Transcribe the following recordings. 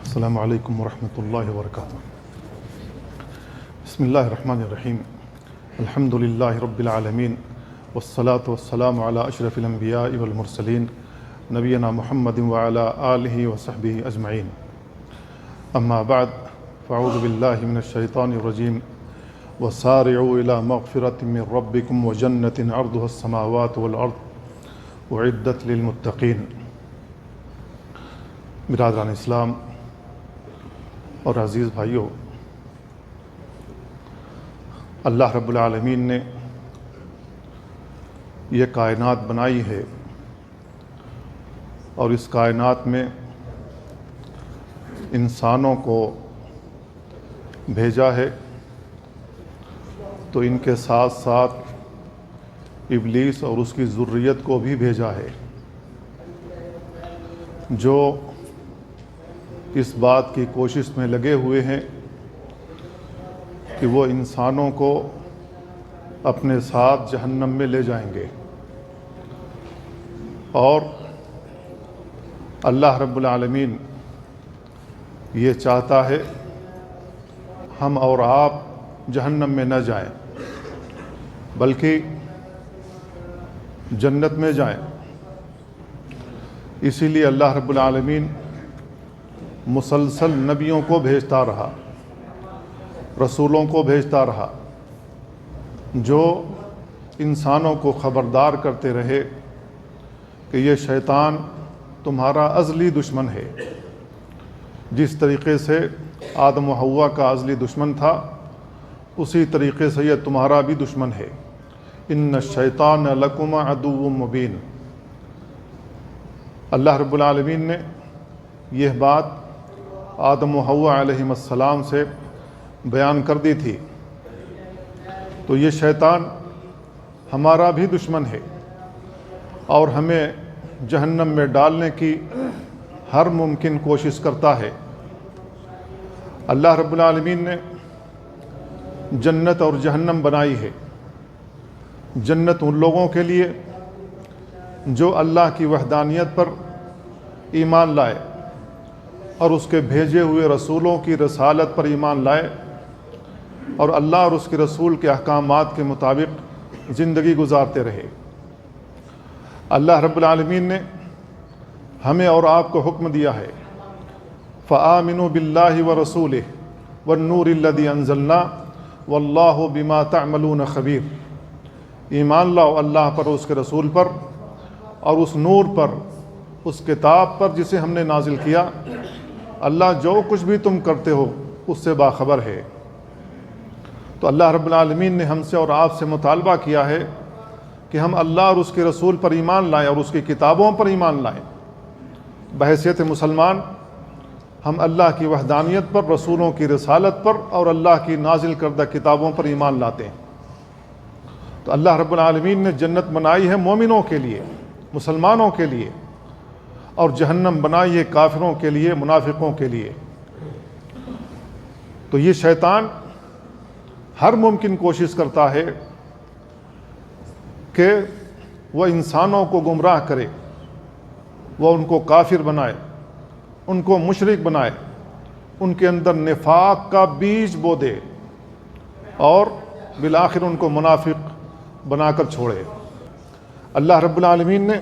السلام علیکم ورحمۃ اللہ وبرکاتہ۔ بسم اللہ الرحمن الرحیم۔ الحمد للہ رب العالمین والصلاة والسلام علی اشرف الانبیاء والمرسلین نبینا محمد وعلی آلہ وصحبہ اجمعین۔ اما بعد فاعوذ باللہ من الشیطان الرجیم وسارعوا الی مغفرۃ من ربکم وجنۃ عرضها السماوات والارض اعدت للمتقین۔ برادران اسلام اور عزیز بھائیوں، اللہ رب العالمین نے یہ کائنات بنائی ہے اور اس کائنات میں انسانوں کو بھیجا ہے، تو ان کے ساتھ ساتھ ابلیس اور اس کی ذریت کو بھی بھیجا ہے، جو اس بات کی کوشش میں لگے ہوئے ہیں کہ وہ انسانوں کو اپنے ساتھ جہنم میں لے جائیں گے۔ اور اللہ رب العالمین یہ چاہتا ہے ہم اور آپ جہنم میں نہ جائیں بلکہ جنت میں جائیں۔ اسی لیے اللہ رب العالمین مسلسل نبیوں کو بھیجتا رہا، رسولوں کو بھیجتا رہا، جو انسانوں کو خبردار کرتے رہے کہ یہ شیطان تمہارا ازلی دشمن ہے۔ جس طریقے سے آدم و حوا کا ازلی دشمن تھا، اسی طریقے سے یہ تمہارا بھی دشمن ہے۔ ان الشیطان لکم عدو مبین۔ اللہ رب العالمین نے یہ بات آدم و حوا علیہم السلام سے بیان کر دی تھی، تو یہ شیطان ہمارا بھی دشمن ہے اور ہمیں جہنم میں ڈالنے کی ہر ممکن کوشش کرتا ہے۔ اللہ رب العالمین نے جنت اور جہنم بنائی ہے۔ جنت ان لوگوں کے لیے جو اللہ کی وحدانیت پر ایمان لائے اور اس کے بھیجے ہوئے رسولوں کی رسالت پر ایمان لائے اور اللہ اور اس کے رسول کے احکامات کے مطابق زندگی گزارتے رہے۔ اللہ رب العالمین نے ہمیں اور آپ کو حکم دیا ہے فآمنوا باللہ ورسولہ والنور الذی انزلنا واللہ بما تعملون خبیر۔ ایمان لاؤ اللہ پر، اس کے رسول پر اور اس نور پر، اس کتاب پر جسے ہم نے نازل کیا۔ اللہ جو کچھ بھی تم کرتے ہو اس سے باخبر ہے۔ تو اللہ رب العالمین نے ہم سے اور آپ سے مطالبہ کیا ہے کہ ہم اللہ اور اس کے رسول پر ایمان لائیں اور اس کی کتابوں پر ایمان لائیں۔ بحیثیت مسلمان ہم اللہ کی وحدانیت پر، رسولوں کی رسالت پر اور اللہ کی نازل کردہ کتابوں پر ایمان لاتے ہیں۔ تو اللہ رب العالمین نے جنت بنائی ہے مومنوں کے لیے، مسلمانوں کے لیے، اور جہنم بنائی ہے کافروں کے لیے، منافقوں کے لیے۔ تو یہ شیطان ہر ممکن کوشش کرتا ہے کہ وہ انسانوں کو گمراہ کرے، وہ ان کو کافر بنائے، ان کو مشرک بنائے، ان کے اندر نفاق کا بیج بو دے اور بالآخر ان کو منافق بنا کر چھوڑے۔ اللہ رب العالمین نے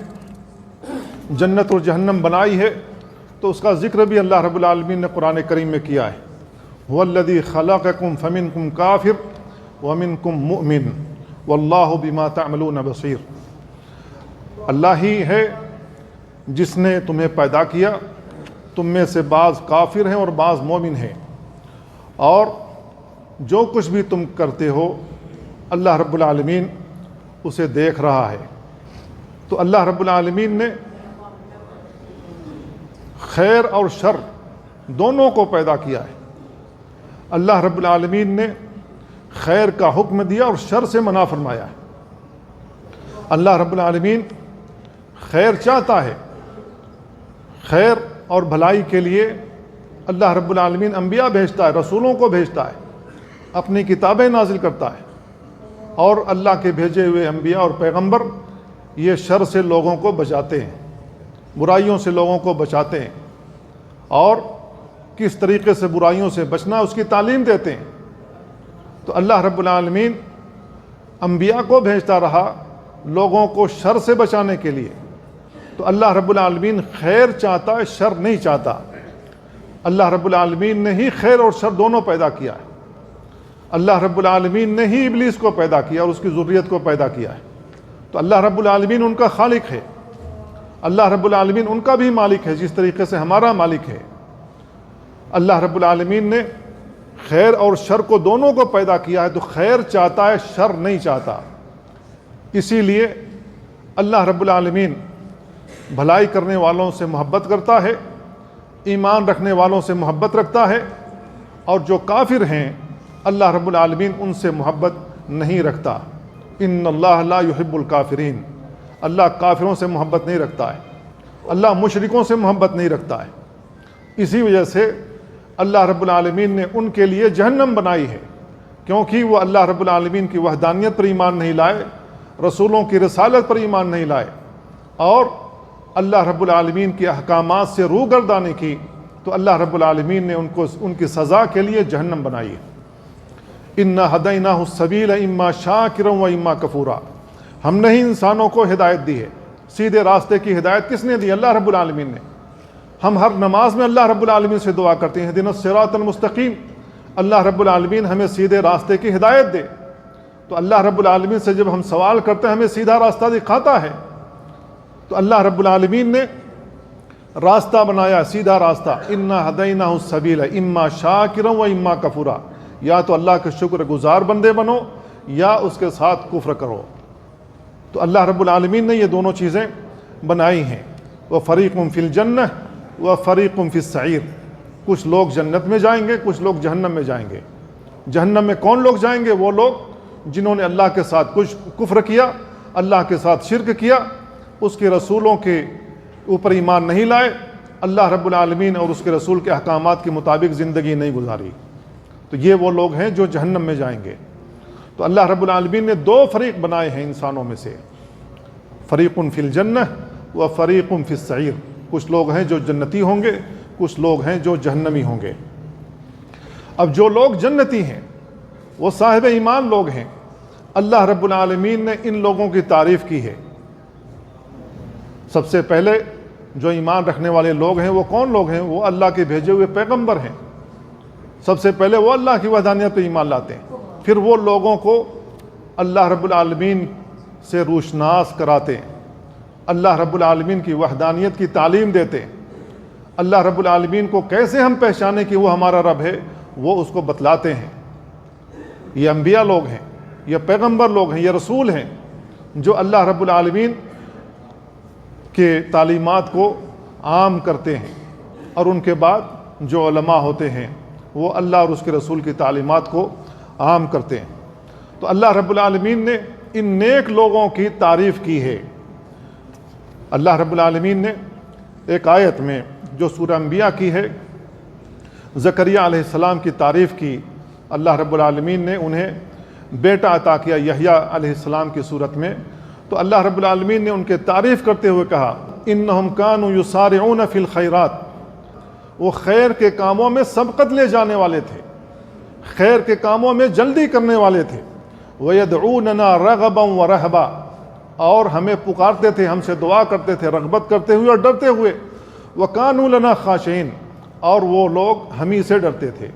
جنت اور جہنم بنائی ہے، تو اس کا ذکر بھی اللہ رب العالمین نے قرآن کریم میں کیا ہے۔ هو الذی خلقکم فمنکم کافر ومنکم مؤمن واللہ بما تعملون بصیر۔ اللہ ہی ہے جس نے تمہیں پیدا کیا، تم میں سے بعض کافر ہیں اور بعض مومن ہیں، اور جو کچھ بھی تم کرتے ہو اللہ رب العالمین اسے دیکھ رہا ہے۔ تو اللہ رب العالمین نے خیر اور شر دونوں کو پیدا کیا ہے۔ اللہ رب العالمین نے خیر کا حکم دیا اور شر سے منع فرمایا ہے۔ اللہ رب العالمین خیر چاہتا ہے، خیر اور بھلائی کے لیے اللہ رب العالمین انبیاء بھیجتا ہے، رسولوں کو بھیجتا ہے، اپنی کتابیں نازل کرتا ہے، اور اللہ کے بھیجے ہوئے انبیاء اور پیغمبر یہ شر سے لوگوں کو بچاتے ہیں، برائیوں سے لوگوں کو بچاتے ہیں، اور کس طریقے سے برائیوں سے بچنا اس کی تعلیم دیتے ہیں۔ تو اللہ رب العالمین انبیاء کو بھیجتا رہا لوگوں کو شر سے بچانے کے لیے۔ تو اللہ رب العالمین خیر چاہتا ہے، شر نہیں چاہتا۔ اللہ رب العالمین نے ہی خیر اور شر دونوں پیدا کیا ہے۔ اللہ رب العالمین نے ہی ابلیس کو پیدا کیا اور اس کی ذریت کو پیدا کیا ہے۔ تو اللہ رب العالمین ان کا خالق ہے، اللہ رب العالمین ان کا بھی مالک ہے جس طریقے سے ہمارا مالک ہے۔ اللہ رب العالمین نے خیر اور شر کو دونوں کو پیدا کیا ہے، تو خیر چاہتا ہے، شر نہیں چاہتا۔ اسی لیے اللہ رب العالمین بھلائی کرنے والوں سے محبت کرتا ہے، ایمان رکھنے والوں سے محبت رکھتا ہے، اور جو کافر ہیں اللہ رب العالمین ان سے محبت نہیں رکھتا۔ ان اللہ لا يحب الکافرین، اللہ کافروں سے محبت نہیں رکھتا ہے، اللہ مشرکوں سے محبت نہیں رکھتا ہے۔ اسی وجہ سے اللہ رب العالمین نے ان کے لیے جہنم بنائی ہے، کیونکہ وہ اللہ رب العالمین کی وحدانیت پر ایمان نہیں لائے، رسولوں کی رسالت پر ایمان نہیں لائے، اور اللہ رب العالمین کے احکامات سے روگردانی کی، تو اللہ رب العالمین نے ان کی سزا کے لیے جہنم بنائی ہے۔ اِنَّا هَدَيْنَاهُ السَّبِيلَ إِمَّا شَاكِرًا وَإِمَّا كَفُورًا، ہم نے ہی انسانوں کو ہدایت دی ہے۔ سیدھے راستے کی ہدایت کس نے دی؟ اللہ رب العالمین نے۔ ہم ہر نماز میں اللہ رب العالمین سے دعا کرتے ہیں اهْدِنَا الصِّرَاطَ الْمُسْتَقِيمَ، اللہ رب العالمین ہمیں سیدھے راستے کی ہدایت دے۔ تو اللہ رب العالمین سے جب ہم سوال کرتے ہیں ہمیں سیدھا راستہ دکھاتا ہے۔ تو اللہ رب العالمین نے راستہ بنایا، سیدھا راستہ۔ اِنَّا هَدَيْنَاهُ السَّبِيلَ إِمَّا شَاكِرًا وَإِمَّا كَفُورًا، یا تو اللہ کے شکر گزار بندے بنو یا اس کے ساتھ کفر کرو۔ تو اللہ رب العالمین نے یہ دونوں چیزیں بنائی ہیں۔ وَفَرِيقٌ فِي الْجَنَّةِ وَفَرِيقٌ فِي السَّعِيرِ، کچھ لوگ جنت میں جائیں گے، کچھ لوگ جہنم میں جائیں گے۔ جہنم میں کون لوگ جائیں گے؟ وہ لوگ جنہوں نے اللہ کے ساتھ کچھ کفر کیا، اللہ کے ساتھ شرک کیا، اس کے رسولوں کے اوپر ایمان نہیں لائے، اللہ رب العالمین اور اس کے رسول کے احکامات کے مطابق زندگی نہیں گزاری، تو یہ وہ لوگ ہیں جو جہنم میں جائیں گے۔ تو اللہ رب العالمین نے دو فریق بنائے ہیں انسانوں میں سے، فریق فی الجنہ و فریق فی السعیر، کچھ لوگ ہیں جو جنتی ہوں گے، کچھ لوگ ہیں جو جہنمی ہوں گے۔ اب جو لوگ جنتی ہیں وہ صاحب ایمان لوگ ہیں، اللہ رب العالمین نے ان لوگوں کی تعریف کی ہے۔ سب سے پہلے جو ایمان رکھنے والے لوگ ہیں وہ کون لوگ ہیں؟ وہ اللہ کے بھیجے ہوئے پیغمبر ہیں۔ سب سے پہلے وہ اللہ کی وحدانیت پہ ایمان لاتے ہیں، پھر وہ لوگوں کو اللہ رب العالمین سے روشناس کراتے ہیں، اللہ رب العالمین کی وحدانیت کی تعلیم دیتے ہیں، اللہ رب العالمین کو کیسے ہم پہچانیں کہ وہ ہمارا رب ہے وہ اس کو بتلاتے ہیں۔ یہ انبیاء لوگ ہیں، یہ پیغمبر لوگ ہیں، یہ رسول ہیں جو اللہ رب العالمین کے تعلیمات کو عام کرتے ہیں، اور ان کے بعد جو علماء ہوتے ہیں وہ اللہ اور اس کے رسول کی تعلیمات کو عام کرتے ہیں۔ تو اللہ رب العالمین نے ان نیک لوگوں کی تعریف کی ہے۔ اللہ رب العالمین نے ایک آیت میں جو سورہ انبیاء کی ہے، زکریا علیہ السلام کی تعریف کی۔ اللہ رب العالمین نے انہیں بیٹا عطا کیا یحییٰ علیہ السلام کی صورت میں، تو اللہ رب العالمین نے ان کے تعریف کرتے ہوئے کہا انہم کانوا یسارعون فی الخیرات، وہ خیر کے کاموں میں سبقت لے جانے والے تھے، خیر کے کاموں میں جلدی کرنے والے تھے۔ وَيَدْعُونَنَا رَغَبًا وَرَهْبًا، اور ہمیں پکارتے تھے، ہم سے دعا کرتے تھے رغبت کرتے ہوئے اور ڈرتے ہوئے۔ وَكَانُوا لَنَا خَاشِعِينَ، اور وہ لوگ ہم ہی سے ڈرتے تھے،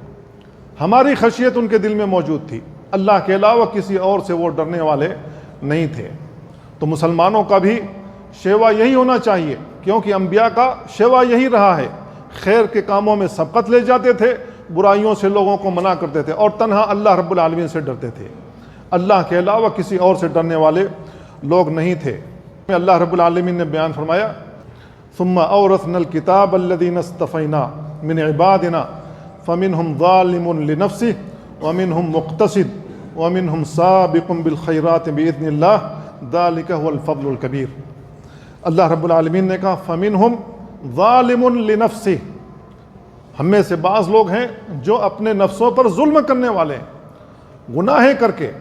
ہماری خشیت ان کے دل میں موجود تھی، اللہ کے علاوہ کسی اور سے وہ ڈرنے والے نہیں تھے۔ تو مسلمانوں کا بھی شیوا یہی ہونا چاہیے، کیونکہ انبیاء کا شیوا یہی رہا ہے، خیر کے کاموں میں سبقت لے جاتے تھے، برائیوں سے لوگوں کو منع کرتے تھے، اور تنہا اللہ رب العالمین سے ڈرتے تھے، اللہ کے علاوہ کسی اور سے ڈرنے والے لوگ نہیں تھے۔ اللہ رب العالمین نے بیان فرمایا ثم اورثنا الكتاب الذين اصطفينا من عبادنا فمنهم ظالم لنفسه ومنهم مقتصد ومنهم سابق بالخيرات باذن الله ذلك هو الفضل الكبير۔ اللہ رب العالمین نے کہا فمنهم ظالم لنفسه، ہم میں سے بعض لوگ ہیں جو اپنے نفسوں پر ظلم کرنے والے ہیں، گناہیں کر کے،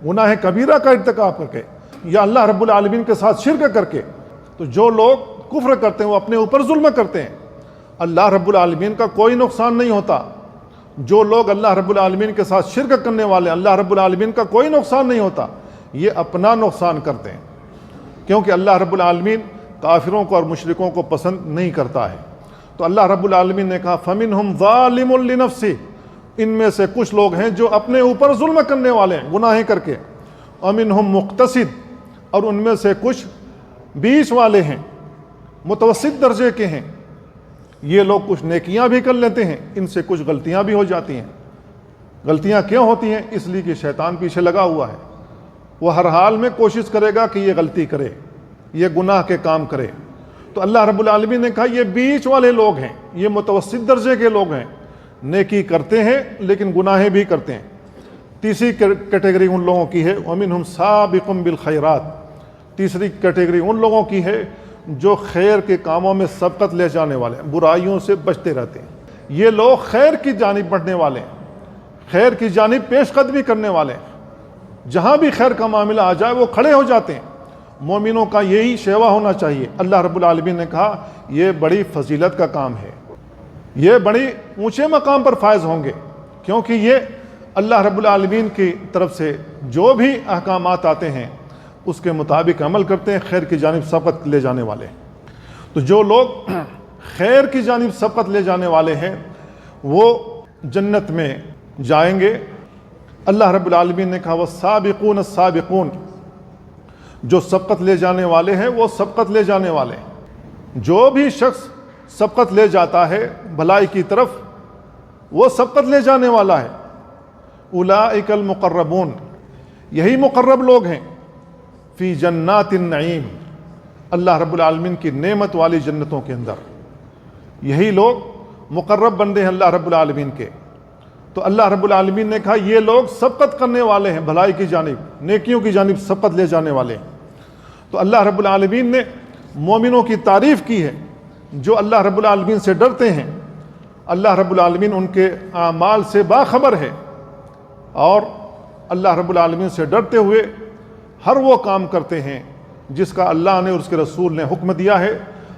گناہ کبیرہ کا ارتکاب کر کے، یا اللہ رب العالمین کے ساتھ شرک کر کے۔ تو جو لوگ کفر کرتے ہیں وہ اپنے اوپر ظلم کرتے ہیں، اللہ رب العالمین کا کوئی نقصان نہیں ہوتا. جو لوگ اللہ رب العالمین کے ساتھ شرک کرنے والے اللہ رب العالمین کا کوئی نقصان نہیں ہوتا, یہ اپنا نقصان کرتے ہیں, کیونکہ اللہ رب العالمین کافروں کو اور مشرکوں کو پسند نہیں کرتا ہے. تو اللہ رب العالمین نے کہا فَمِنْهُمْ ظَالِمٌ لِنَفْسِهِ, ان میں سے کچھ لوگ ہیں جو اپنے اوپر ظلم کرنے والے ہیں گناہیں کر کے, وَمِنْهُمْ مُقْتَصِدٌ, اور ان میں سے کچھ بیچ والے ہیں, متوسط درجے کے ہیں. یہ لوگ کچھ نیکیاں بھی کر لیتے ہیں, ان سے کچھ غلطیاں بھی ہو جاتی ہیں. غلطیاں کیوں ہوتی ہیں؟ اس لیے کہ شیطان پیچھے لگا ہوا ہے, وہ ہر حال میں کوشش کرے گا کہ یہ غلطی کرے, یہ گناہ کے کام کرے. تو اللہ رب العالمین نے کہا یہ بیچ والے لوگ ہیں, یہ متوسط درجے کے لوگ ہیں, نیکی کرتے ہیں لیکن گناہیں بھی کرتے ہیں. تیسری کیٹیگری ان لوگوں کی ہے وَمِنْهُمْ سَابِقٌ بِالْخَيْرَاتِ, تیسری کیٹیگری ان لوگوں کی ہے جو خیر کے کاموں میں سبقت لے جانے والے ہیں, برائیوں سے بچتے رہتے ہیں. یہ لوگ خیر کی جانب بڑھنے والے ہیں, خیر کی جانب پیش قدمی کرنے والے ہیں. جہاں بھی خیر کا معاملہ آ جائے وہ کھڑے ہو جاتے ہیں. مومنوں کا یہی شیوا ہونا چاہیے. اللہ رب العالمین نے کہا یہ بڑی فضیلت کا کام ہے, یہ بڑی اونچے مقام پر فائز ہوں گے, کیونکہ یہ اللہ رب العالمین کی طرف سے جو بھی احکامات آتے ہیں اس کے مطابق عمل کرتے ہیں, خیر کی جانب سبقت لے جانے والے. تو جو لوگ خیر کی جانب سبقت لے جانے والے ہیں وہ جنت میں جائیں گے. اللہ رب العالمین نے کہا والسابقون السابقون, جو سبقت لے جانے والے ہیں وہ سبقت لے جانے والے ہیں. جو بھی شخص سبقت لے جاتا ہے بھلائی کی طرف وہ سبقت لے جانے والا ہے. اولئک المقربون, یہی مقرب لوگ ہیں, فی جنات النعیم, اللہ رب العالمین کی نعمت والی جنتوں کے اندر. یہی لوگ مقرب بندے ہیں اللہ رب العالمین کے. تو اللہ رب العالمین نے کہا یہ لوگ سبقت کرنے والے ہیں بھلائی کی جانب, نیکیوں کی جانب سبقت لے جانے والے ہیں. تو اللہ رب العالمین نے مومنوں کی تعریف کی ہے جو اللہ رب العالمین سے ڈرتے ہیں. اللہ رب العالمین ان کے اعمال سے باخبر ہے, اور اللہ رب العالمین سے ڈرتے ہوئے ہر وہ کام کرتے ہیں جس کا اللہ نے اور اس کے رسول نے حکم دیا ہے,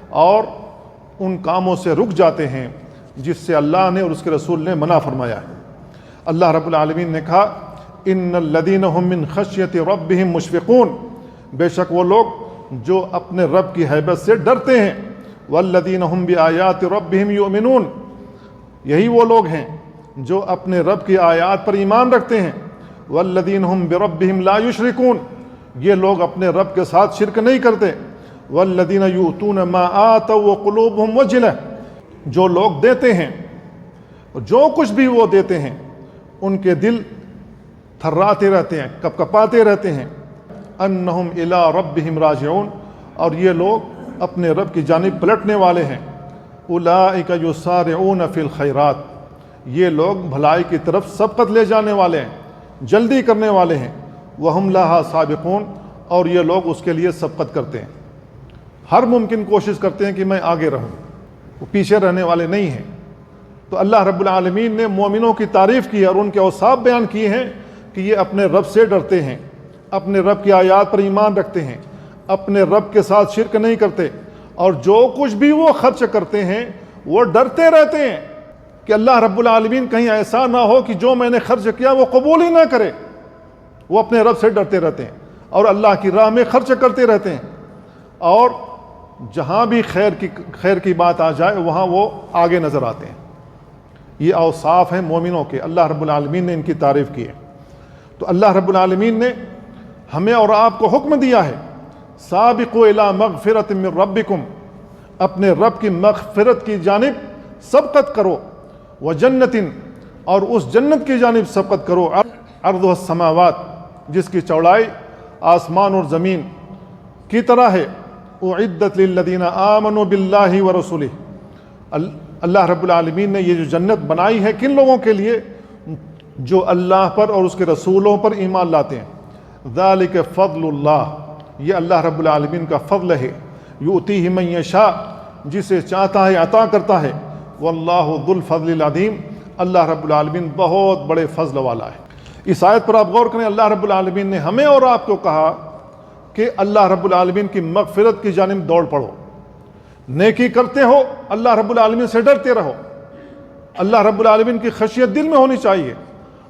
اور ان کاموں سے رک جاتے ہیں جس سے اللہ نے اور اس کے رسول نے منع فرمایا ہے. اللہ رب العالمین نے کہا ان الذین هم من خشیۃ ربهم مشفقون, بے شک وہ لوگ جو اپنے رب کی ہیبت سے ڈرتے ہیں. والذین هم بآیات ربهم یؤمنون, یہی وہ لوگ ہیں جو اپنے رب کی آیات پر ایمان رکھتے ہیں. والذین هم بربهم لا یشرکون, یہ لوگ اپنے رب کے ساتھ شرک نہیں کرتے. والذین یؤتون ما آتوا وقلوبهم وجلہ, جو لوگ دیتے ہیں جو کچھ بھی وہ دیتے ہیں ان کے دل تھراتے رہتے ہیں, کپکپاتے رہتے ہیں. انہم الی ربہم راجعون, اور یہ لوگ اپنے رب کی جانب پلٹنے والے ہیں. اولئک یسارعون فی الخیرات, یہ لوگ بھلائی کی طرف سبقت لے جانے والے ہیں, جلدی کرنے والے ہیں. وہم لہا سابقون, اور یہ لوگ اس کے لیے سبقت کرتے ہیں, ہر ممکن کوشش کرتے ہیں کہ میں آگے رہوں, وہ پیچھے رہنے والے نہیں ہیں. تو اللہ رب العالمین نے مومنوں کی تعریف کی اور ان کے اوصاف بیان کیے ہیں کہ یہ اپنے رب سے ڈرتے ہیں, اپنے رب کی آیات پر ایمان رکھتے ہیں, اپنے رب کے ساتھ شرک نہیں کرتے, اور جو کچھ بھی وہ خرچ کرتے ہیں وہ ڈرتے رہتے ہیں کہ اللہ رب العالمین کہیں ایسا نہ ہو کہ جو میں نے خرچ کیا وہ قبول ہی نہ کرے. وہ اپنے رب سے ڈرتے رہتے ہیں اور اللہ کی راہ میں خرچ کرتے رہتے ہیں, اور جہاں بھی خیر کی بات آ جائے وہاں وہ آگے نظر آتے ہیں. یہ اوصاف ہیں مومنوں کے, اللہ رب العالمین نے ان کی تعریف کی ہے. تو اللہ رب العالمین نے ہمیں اور آپ کو حکم دیا ہے سابقوا الی مغفرۃ من ربکم, اپنے رب کی مغفرت کی جانب سبقت کرو. وجنت, اور اس جنت کی جانب سبقت کرو. عرضها السماوات, جس کی چوڑائی آسمان اور زمین کی طرح ہے. اعدت للذین آمنوا باللہ ورسولہ, اللہ رب العالمین نے یہ جو جنت بنائی ہے کن لوگوں کے لیے؟ جو اللہ پر اور اس کے رسولوں پر ایمان لاتے ہیں. ذالک فضل اللہ, یہ اللہ رب العالمین کا فضل ہے. یؤتیہ من یشاء, جسے چاہتا ہے عطا کرتا ہے. واللہ ذو الفضل العظیم, اللہ رب العالمین بہت بڑے فضل والا ہے. اس آیت پر آپ غور کریں, اللہ رب العالمین نے ہمیں اور آپ کو کہا کہ اللہ رب العالمین کی مغفرت کی جانب دوڑ پڑو, نیکی کرتے ہو اللہ رب العالمین سے ڈرتے رہو، اللہ رب العالمین کی خشیت دل میں ہونی چاہیے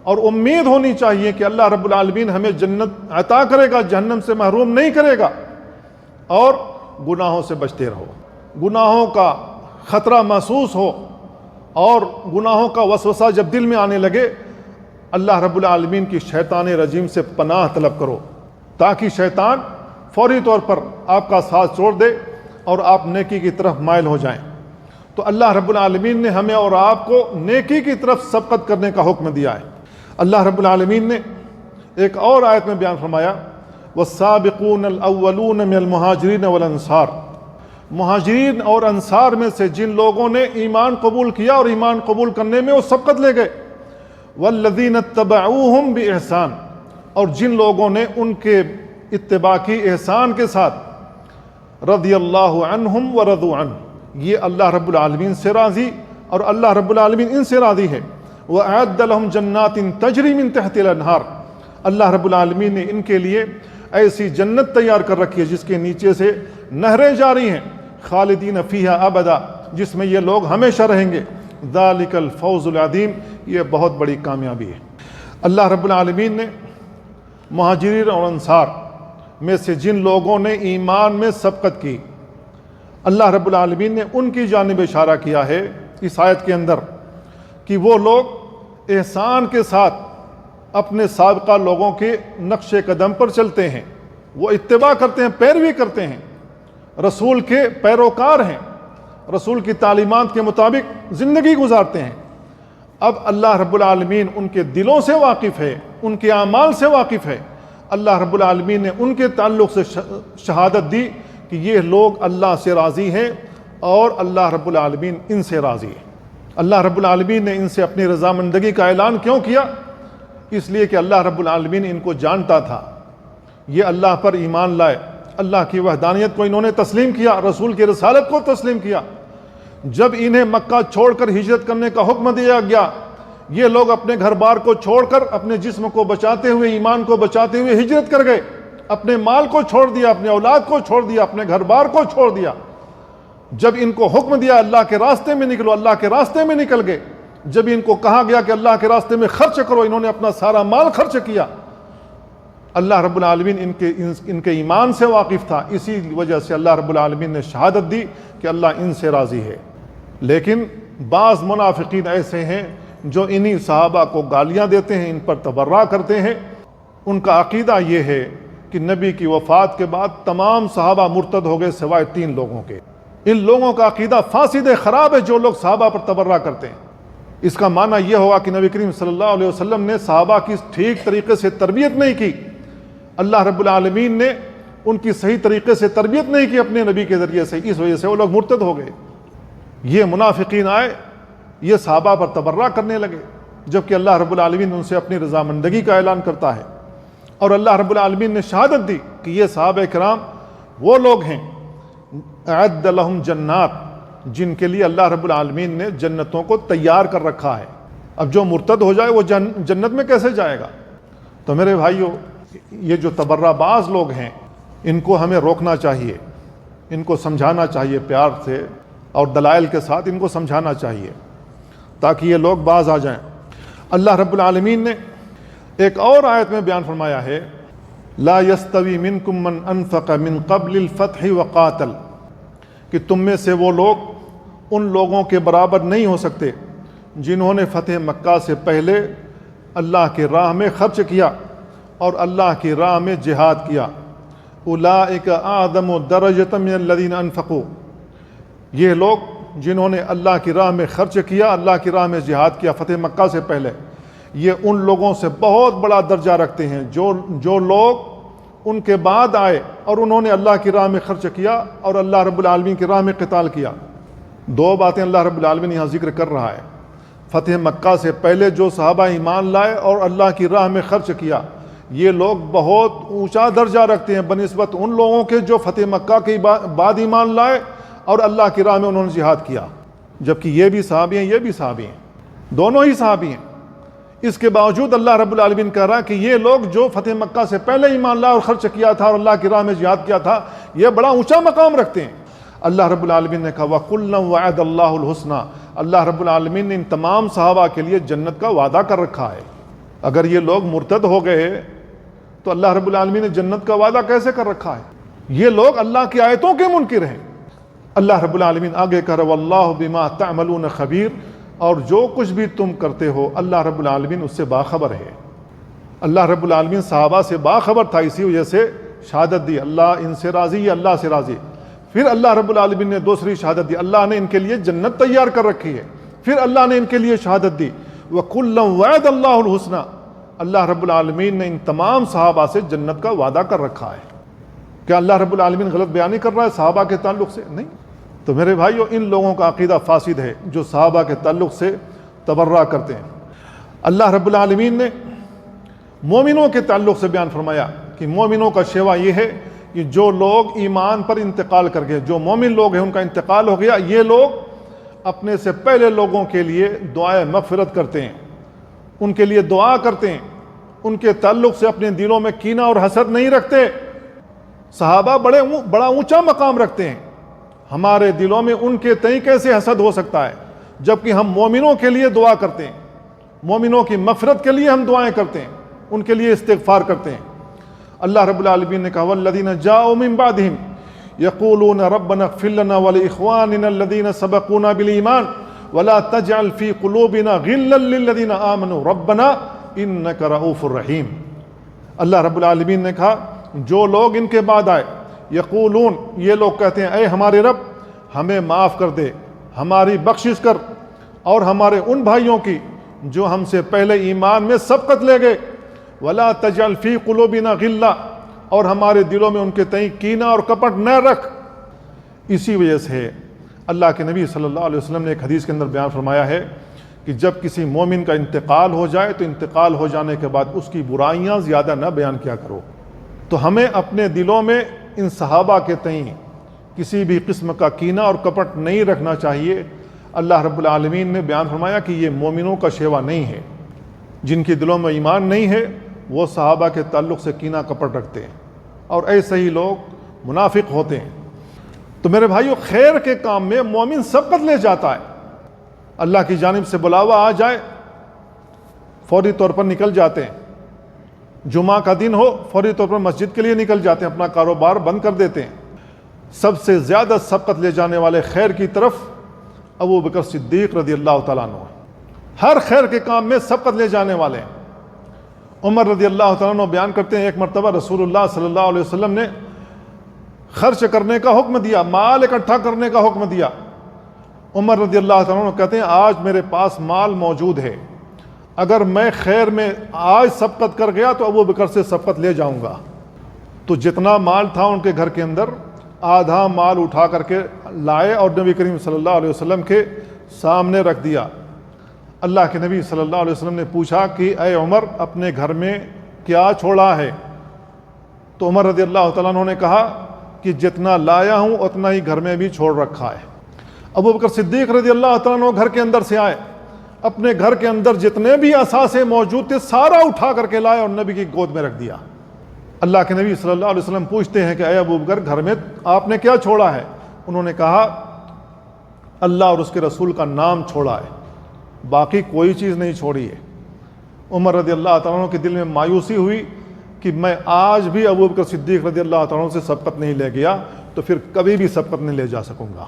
اور امید ہونی چاہیے کہ اللہ رب العالمین ہمیں جنت عطا کرے گا، جہنم سے محروم نہیں کرے گا، اور گناہوں سے بچتے رہو۔ گناہوں کا خطرہ محسوس ہو اور گناہوں کا وسوسہ جب دل میں آنے لگے، اللہ رب العالمین کی شیطان رجیم سے پناہ طلب کرو تاکہ شیطان فوری طور پر آپ کا ساتھ چھوڑ دے اور آپ نیکی کی طرف مائل ہو جائیں۔ تو اللہ رب العالمین نے ہمیں اور آپ کو نیکی کی طرف سبقت کرنے کا حکم دیا ہے۔ اللہ رب العالمین نے ایک اور آیت میں بیان فرمایا والسابقون الاولون من المہاجرین والانصار، مہاجرین اور انصار میں سے جن لوگوں نے ایمان قبول کیا اور ایمان قبول کرنے میں وہ سبقت لے گئے، والذین اتبعوہم باحسان، اور جن لوگوں نے ان کے اتباع کی احسان کے ساتھ، رضی اللہ عنہم ورضوا عنہ، یہ اللہ رب العالمین سے راضی اور اللہ رب العالمین ان سے راضی ہے، وَأَعَدَّ لَهُمْ جَنَّاتٍ تَجْرِي مِن تَحْتِهَا الْأَنْهَارُ، اللہ رب العالمین نے ان کے لیے ایسی جنت تیار کر رکھی ہے جس کے نیچے سے نہریں جاری ہیں، خالدین فیہا ابدا، جس میں یہ لوگ ہمیشہ رہیں گے، ذالک الفوز العظیم، یہ بہت بڑی کامیابی ہے۔ اللہ رب العالمین نے مہاجرین اور انصار میں سے جن لوگوں نے ایمان میں سبقت کی، اللہ رب العالمین نے ان کی جانب اشارہ کیا ہے اس آیت کے اندر کہ وہ لوگ احسان کے ساتھ اپنے سابقہ لوگوں کے نقش قدم پر چلتے ہیں، وہ اتباع کرتے ہیں، پیروی کرتے ہیں، رسول کے پیروکار ہیں، رسول کی تعلیمات کے مطابق زندگی گزارتے ہیں۔ اب اللہ رب العالمین ان کے دلوں سے واقف ہے، ان کے اعمال سے واقف ہے۔ اللہ رب العالمین نے ان کے تعلق سے شہادت دی کہ یہ لوگ اللہ سے راضی ہیں اور اللہ رب العالمین ان سے راضی ہے۔ اللہ رب العالمین نے ان سے اپنی رضامندگی کا اعلان کیوں کیا؟ اس لیے کہ اللہ رب العالمین ان کو جانتا تھا، یہ اللہ پر ایمان لائے، اللہ کی وحدانیت کو انہوں نے تسلیم کیا، رسول کی رسالت کو تسلیم کیا۔ جب انہیں مکہ چھوڑ کر ہجرت کرنے کا حکم دیا گیا، یہ لوگ اپنے گھر بار کو چھوڑ کر اپنے جسم کو بچاتے ہوئے، ایمان کو بچاتے ہوئے ہجرت کر گئے، اپنے مال کو چھوڑ دیا، اپنے اولاد کو چھوڑ دیا، اپنے گھر بار کو چھوڑ دیا۔ جب ان کو حکم دیا اللہ کے راستے میں نکلو، اللہ کے راستے میں نکل گئے۔ جب ان کو کہا گیا کہ اللہ کے راستے میں خرچ کرو، انہوں نے اپنا سارا مال خرچ کیا۔ اللہ رب العالمین ان کے ایمان سے واقف تھا، اسی وجہ سے اللہ رب العالمین نے شہادت دی کہ اللہ ان سے راضی ہے۔ لیکن بعض منافقین ایسے ہیں جو انہی صحابہ کو گالیاں دیتے ہیں، ان پر تبرہ کرتے ہیں۔ ان کا عقیدہ یہ ہے کہ نبی کی وفات کے بعد تمام صحابہ مرتد ہو گئے سوائے 3 لوگوں کے۔ ان لوگوں کا عقیدہ فاسد خراب ہے جو لوگ صحابہ پر تبرہ کرتے ہیں۔ اس کا معنی یہ ہوگا کہ نبی کریم صلی اللہ علیہ وسلم نے صحابہ کی ٹھیک طریقے سے تربیت نہیں کی، اللہ رب العالمین نے ان کی صحیح طریقے سے تربیت نہیں کی اپنے نبی کے ذریعے سے، اس وجہ سے وہ لوگ مرتد ہو گئے۔ یہ منافقین آئے، یہ صحابہ پر تبرہ کرنے لگے، جبکہ اللہ رب العالمین ان سے اپنی رضامندگی کا اعلان کرتا ہے، اور اللہ رب العالمین نے شہادت دی کہ یہ صحابہ کرام وہ لوگ ہیں اعد لہم جنات، جن کے لیے اللہ رب العالمین نے جنتوں کو تیار کر رکھا ہے۔ اب جو مرتد ہو جائے وہ جنت میں کیسے جائے گا؟ تو میرے بھائیو، یہ جو تبرہ باز لوگ ہیں ان کو ہمیں روکنا چاہیے، ان کو سمجھانا چاہیے پیار سے اور دلائل کے ساتھ ان کو سمجھانا چاہیے تاکہ یہ لوگ باز آ جائیں۔ اللہ رب العالمین نے ایک اور آیت میں بیان فرمایا ہے لا یستوی منکم من انفق من قبل الفتح وقاتل، کہ تم میں سے وہ لوگ ان لوگوں کے برابر نہیں ہو سکتے جنہوں نے فتح مکہ سے پہلے اللہ کی راہ میں خرچ کیا اور اللہ کی راہ میں جہاد کیا۔ اولئک اعظم درجۃ من الذین انفقوا، یہ لوگ جنہوں نے اللہ کی راہ میں خرچ کیا، اللہ کی راہ میں جہاد کیا فتح مکہ سے پہلے، یہ ان لوگوں سے بہت بڑا درجہ رکھتے ہیں جو لوگ ان کے بعد آئے اور انہوں نے اللہ کی راہ میں خرچ کیا اور اللہ رب العالمین کی راہ میں قتال کیا۔ 2 باتیں اللہ رب العالمین یہاں ذکر کر رہا ہے۔ فتح مکہ سے پہلے جو صحابہ ایمان لائے اور اللہ کی راہ میں خرچ کیا، یہ لوگ بہت اونچا درجہ رکھتے ہیں بنسبت ان لوگوں کے جو فتح مکہ کے بعد ایمان لائے اور اللہ کی راہ میں انہوں نے جہاد کیا، جبکہ یہ بھی صحابی ہیں، یہ بھی صحابی ہیں، دونوں ہی صحابی ہیں۔ اس کے باوجود اللہ رب العالمین کہہ رہا ہے کہ یہ لوگ جو فتح مکہ سے پہلے ایمان لائے اور خرچ کیا تھا اور اللہ کی راہ میں جہاد کیا تھا، یہ بڑا اونچا مقام رکھتے ہیں۔ اللہ رب العالمین نے کہا وَكُلًّا وَعَدَ اللَّهُ الْحُسْنَى، اللہ رب العالمین نے ان تمام صحابہ کے لیے جنت کا وعدہ کر رکھا ہے۔ اگر یہ لوگ مرتد ہو گئے تو اللہ رب العالمین نے جنت کا وعدہ کیسے کر رکھا ہے؟ یہ لوگ اللہ کی آیتوں کے منکر ہیں۔ اللہ رب العالمین آگے کہہ رہا وَاللَّهُ بِمَا تَعْمَلُونَ خَبِيرٌ، اور جو کچھ بھی تم کرتے ہو اللہ رب العالمین اس سے باخبر ہے۔ اللہ رب العالمین صحابہ سے باخبر تھا، اسی وجہ سے شہادت دی اللہ ان سے راضی، یہ اللہ سے راضی۔ پھر اللہ رب العالمین نے دوسری شہادت دی، اللہ نے ان کے لیے جنت تیار کر رکھی ہے۔ پھر اللہ نے ان کے لیے شہادت دی وَكُلًّا وَعَدَ اللَّهُ الْحُسْنَى، اللہ رب العالمین نے ان تمام صحابہ سے جنت کا وعدہ کر رکھا ہے۔ کیا اللہ رب العالمین غلط بیانی کر رہا ہے صحابہ کے تعلق سے؟ نہیں۔ تو میرے بھائیو، ان لوگوں کا عقیدہ فاسد ہے جو صحابہ کے تعلق سے تبرہ کرتے ہیں۔ اللہ رب العالمین نے مومنوں کے تعلق سے بیان فرمایا کہ مومنوں کا شیوا یہ ہے کہ جو لوگ ایمان پر انتقال کر گئے، جو مومن لوگ ہیں ان کا انتقال ہو گیا، یہ لوگ اپنے سے پہلے لوگوں کے لیے دعائے مغفرت کرتے ہیں، ان کے لیے دعا کرتے ہیں، ان کے تعلق سے اپنے دلوں میں کینہ اور حسد نہیں رکھتے۔ صحابہ بڑا اونچا مقام رکھتے ہیں، ہمارے دلوں میں ان کے تئیں کیسے حسد ہو سکتا ہے جبکہ ہم مومنوں کے لیے دعا کرتے ہیں، مومنوں کی مغفرت کے لیے ہم دعائیں کرتے ہیں، ان کے لیے استغفار کرتے ہیں۔ اللہ رب العالمین نے کہا والذین جاءوا من بعدہم یقولون ربنا اغفر لنا ولاخواننا الذین سبقونا بالایمان ولا تجعل فی قلوبنا غلا للذین آمنوا ربنا انک رؤوف رحیم۔ اللہ رب العالمین نے کہا جو لوگ ان کے بعد آئے، یقولون، یہ لوگ کہتے ہیں اے ہمارے رب ہمیں معاف کر دے، ہماری بخشش کر، اور ہمارے ان بھائیوں کی جو ہم سے پہلے ایمان میں سبقت لے گئے، ولا تجعل فی قلوبنا غلا، اور ہمارے دلوں میں ان کے تئیں کینہ اور کپٹ نہ رکھ۔ اسی وجہ سے اللہ کے نبی صلی اللہ علیہ وسلم نے ایک حدیث کے اندر بیان فرمایا ہے کہ جب کسی مومن کا انتقال ہو جائے تو انتقال ہو جانے کے بعد اس کی برائیاں زیادہ نہ بیان کیا کرو۔ تو ہمیں اپنے دلوں میں ان صحابہ کے تئیں کسی بھی قسم کا کینہ اور کپٹ نہیں رکھنا چاہیے۔ اللہ رب العالمین نے بیان فرمایا کہ یہ مومنوں کا شیوا نہیں ہے، جن کے دلوں میں ایمان نہیں ہے وہ صحابہ کے تعلق سے کینہ کپٹ رکھتے ہیں، اور ایسے ہی لوگ منافق ہوتے ہیں۔ تو میرے بھائیو، خیر کے کام میں مومن سبقت لے جاتا ہے، اللہ کی جانب سے بلاوا آ جائے فوری طور پر نکل جاتے ہیں، جمعہ کا دن ہو فوری طور پر مسجد کے لیے نکل جاتے ہیں، اپنا کاروبار بند کر دیتے ہیں۔ سب سے زیادہ سبقت لے جانے والے خیر کی طرف ابو بکر صدیق رضی اللہ تعالیٰ عنہ، ہر خیر کے کام میں سبقت لے جانے والے ہیں۔ عمر رضی اللہ تعالیٰ عنہ بیان کرتے ہیں ایک مرتبہ رسول اللہ صلی اللہ علیہ وسلم نے خرچ کرنے کا حکم دیا، مال اکٹھا کرنے کا حکم دیا۔ عمر رضی اللہ تعالیٰ عنہ کہتے ہیں آج میرے پاس مال موجود ہے، اگر میں خیر میں آج سبقت کر گیا تو ابو بکر سے سبقت لے جاؤں گا۔ تو جتنا مال تھا ان کے گھر کے اندر آدھا مال اٹھا کر کے لائے اور نبی کریم صلی اللہ علیہ وسلم کے سامنے رکھ دیا۔ اللہ کے نبی صلی اللہ علیہ وسلم نے پوچھا کہ اے عمر اپنے گھر میں کیا چھوڑا ہے؟ تو عمر رضی اللہ تعالیٰ عنہ نے کہا کہ جتنا لایا ہوں اتنا ہی گھر میں بھی چھوڑ رکھا ہے۔ ابو بکر صدیق رضی اللہ تعالیٰ عنہ گھر کے اندر سے آئے، اپنے گھر کے اندر جتنے بھی اثاثے موجود تھے سارا اٹھا کر کے لائے اور نبی کی گود میں رکھ دیا۔ اللہ کے نبی صلی اللہ علیہ وسلم پوچھتے ہیں کہ اے ابو بکر گھر میں آپ نے کیا چھوڑا ہے؟ انہوں نے کہا اللہ اور اس کے رسول کا نام چھوڑا ہے، باقی کوئی چیز نہیں چھوڑی ہے۔ عمر رضی اللہ تعالیٰ عنہ کے دل میں مایوسی ہوئی کہ میں آج بھی ابو بکر صدیق رضی اللہ تعالیٰ عنہ سے سبقت نہیں لے گیا تو پھر کبھی بھی سبقت نہیں لے جا سکوں گا۔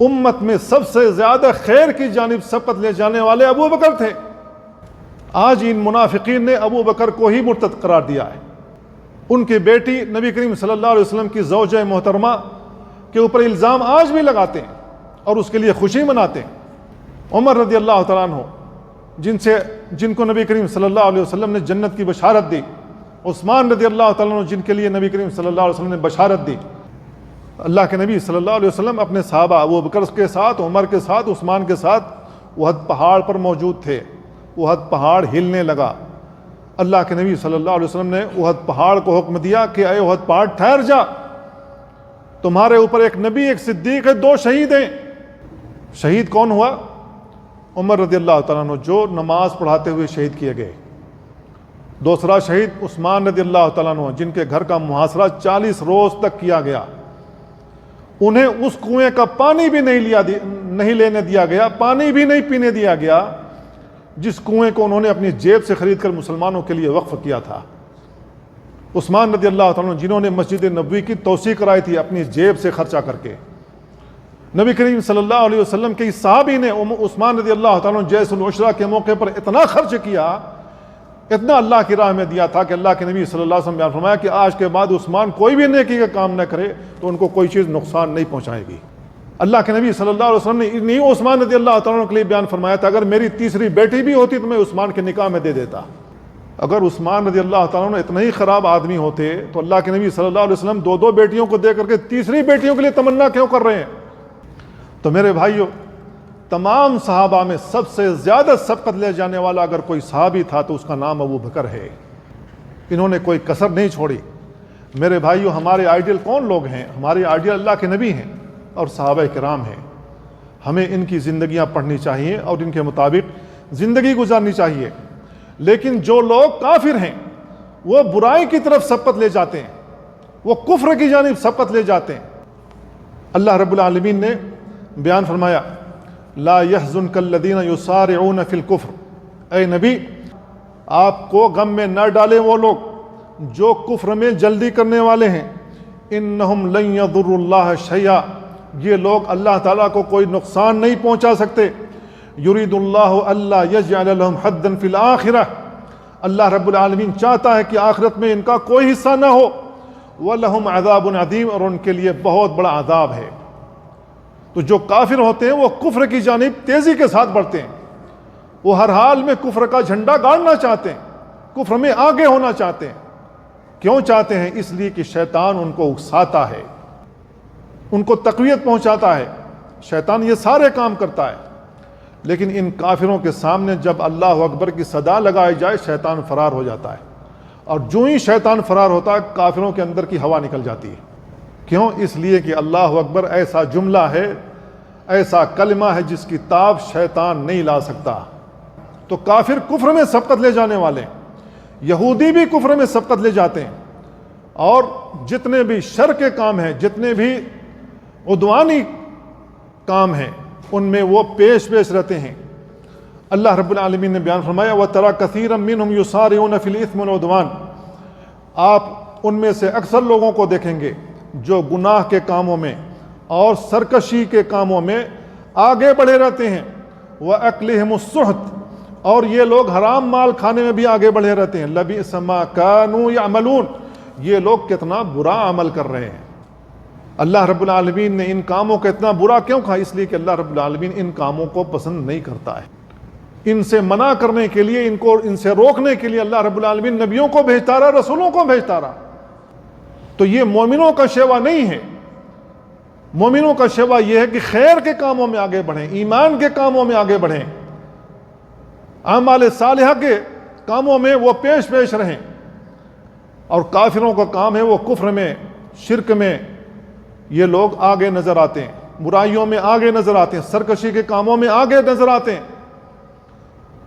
امت میں سب سے زیادہ خیر کی جانب سبقت لے جانے والے ابو بکر تھے، آج ان منافقین نے ابو بکر کو ہی مرتد قرار دیا ہے۔ ان کی بیٹی نبی کریم صلی اللہ علیہ وسلم کی زوجہ محترمہ کے اوپر الزام آج بھی لگاتے ہیں اور اس کے لیے خوشی مناتے ہیں۔ عمر رضی اللہ تعالیٰ عنہ جن کو نبی کریم صلی اللہ علیہ وسلم نے جنت کی بشارت دی، عثمان رضی اللہ تعالیٰ عنہ جن کے لیے نبی کریم صلی اللہ علیہ وسلم نے بشارت دی۔ اللہ کے نبی صلی اللہ علیہ وسلم اپنے صحابہ ابو بکر کے ساتھ، عمر کے ساتھ، عثمان کے ساتھ احد پہاڑ پر موجود تھے۔ احد پہاڑ ہلنے لگا، اللہ کے نبی صلی اللہ علیہ وسلم نے احد پہاڑ کو حکم دیا کہ اے احد پہاڑ ٹھہر جا، تمہارے اوپر ایک نبی ایک صدیق ہے، دو شہید ہیں۔ شہید کون ہوا؟ عمر رضی اللہ تعالیٰ عنہ جو نماز پڑھاتے ہوئے شہید کیے گئے۔ دوسرا شہید عثمان رضی اللہ تعالیٰ عنہ جن کے گھر کا محاصرہ 40 روز تک کیا گیا۔ انہیں اس کنویں کا پانی بھی نہیں لینے دیا گیا، پانی بھی نہیں پینے دیا گیا جس کنویں کو انہوں نے اپنی جیب سے خرید کر مسلمانوں کے لیے وقف کیا تھا۔ عثمان رضی اللہ تعالیٰ عنہ جنہوں نے مسجد نبوی کی توسیع کرائی تھی اپنی جیب سے خرچہ کر کے، نبی کریم صلی اللہ علیہ وسلم کے صحابی نے عثمان رضی اللہ تعالیٰ عنہ جیش العشرہ کے موقع پر اتنا خرچ کیا، اتنا اللہ کی راہ میں دیا تھا کہ اللہ کے نبی صلی اللہ علیہ وسلم نے فرمایا کہ آج کے بعد عثمان کوئی بھی نیکی کا کام نہ کرے تو ان کو کوئی چیز نقصان نہیں پہنچائے گی۔ اللہ کے نبی صلی اللہ علیہ وسلم نے نہیں عثمان رضی اللہ تعالیٰ عنہ کے لیے بیان فرمایا تھا، اگر میری تیسری بیٹی بھی ہوتی تو میں عثمان کے نکاح میں دے دیتا۔ اگر عثمان رضی اللہ تعالیٰ عنہ اتنے ہی خراب آدمی ہوتے تو اللہ کے نبی صلی اللہ علیہ وسلم دو بیٹیوں کو دے کر کے تیسری بیٹیوں کے لیے تمنا کیوں کر رہے ہیں؟ تو میرے بھائیوں، تمام صحابہ میں سب سے زیادہ سبقت لے جانے والا اگر کوئی صحابی تھا تو اس کا نام ابو بکر ہے۔ انہوں نے کوئی کسر نہیں چھوڑی۔ میرے بھائیوں، ہمارے آئیڈیل کون لوگ ہیں؟ ہمارے آئیڈیل اللہ کے نبی ہیں اور صحابہ کرام ہیں۔ ہمیں ان کی زندگیاں پڑھنی چاہیے اور ان کے مطابق زندگی گزارنی چاہیے۔ لیکن جو لوگ کافر ہیں وہ برائی کی طرف سبقت لے جاتے ہیں، وہ کفر کی جانب سبقت لے جاتے ہیں۔ اللہ رب العالمین نے بیان فرمایا لا يحزنك الذين يسارعون في الكفر، اے نبی آپ کو غم میں نہ ڈالیں وہ لوگ جو کفر میں جلدی کرنے والے ہیں، انہم لن يضروا اللہ شیئا، یہ لوگ اللہ تعالیٰ کو کوئی نقصان نہیں پہنچا سکتے۔ یرید اللہ الا یجعل لهم حدا فی الآخرہ، اللہ رب العالمین چاہتا ہے کہ آخرت میں ان کا کوئی حصہ نہ ہو۔ وَلَهُمْ عَذَابٌ عَظِيمٌ، اور ان کے لیے بہت بڑا عذاب ہے۔ تو جو کافر ہوتے ہیں وہ کفر کی جانب تیزی کے ساتھ بڑھتے ہیں، وہ ہر حال میں کفر کا جھنڈا گاڑنا چاہتے ہیں، کفر میں آگے ہونا چاہتے ہیں۔ کیوں چاہتے ہیں؟ اس لیے کہ شیطان ان کو اکساتا ہے، ان کو تقویت پہنچاتا ہے۔ شیطان یہ سارے کام کرتا ہے، لیکن ان کافروں کے سامنے جب اللہ اکبر کی صدا لگائی جائے شیطان فرار ہو جاتا ہے، اور جو ہی شیطان فرار ہوتا ہے کافروں کے اندر کی ہوا نکل جاتی ہے۔ کیوں؟ اس لیے کہ اللہ اکبر ایسا جملہ ہے، ایسا کلمہ ہے جس کی تاب شیطان نہیں لا سکتا۔ تو کافر کفر میں سبقت لے جانے والے ہیں، یہودی بھی کفر میں سبقت لے جاتے ہیں، اور جتنے بھی شر کے کام ہیں، جتنے بھی عدوانی کام ہیں، ان میں وہ پیش رہتے ہیں۔ اللہ رب العالمین نے بیان فرمایا وَتَرَى كَثِيرًا مِّنْهُمْ يُسَارِعُونَ فِي الْإِثْمِ وَالْعُدْوَانِ، آپ ان میں سے اکثر لوگوں کو دیکھیں گے جو گناہ کے کاموں میں اور سرکشی کے کاموں میں آگے بڑھے رہتے ہیں۔ وَأَكْلِهِمُ السُّحْتِ، اور یہ لوگ حرام مال کھانے میں بھی آگے بڑھے رہتے ہیں۔ لَبِئْسَ مَا كَانُوا يَعْمَلُونَ، یہ لوگ کتنا برا عمل کر رہے ہیں۔ اللہ رب العالمین نے ان کاموں کا اتنا برا کیوں کہا؟ اس لیے کہ اللہ رب العالمین ان کاموں کو پسند نہیں کرتا ہے۔ ان سے منع کرنے کے لیے، ان سے روکنے کے لیے اللہ رب العالمین نبیوں کو بھیجتا رہا، رسولوں کو بھیجتا رہا۔ تو یہ مومنوں کا شیوا نہیں ہے۔ مومنوں کا شیوا یہ ہے کہ خیر کے کاموں میں آگے بڑھیں، ایمان کے کاموں میں آگے بڑھیں، اعمال صالحہ کے کاموں میں وہ پیش رہیں۔ اور کافروں کا کام ہے وہ کفر میں، شرک میں یہ لوگ آگے نظر آتے ہیں، برائیوں میں آگے نظر آتے ہیں، سرکشی کے کاموں میں آگے نظر آتے ہیں۔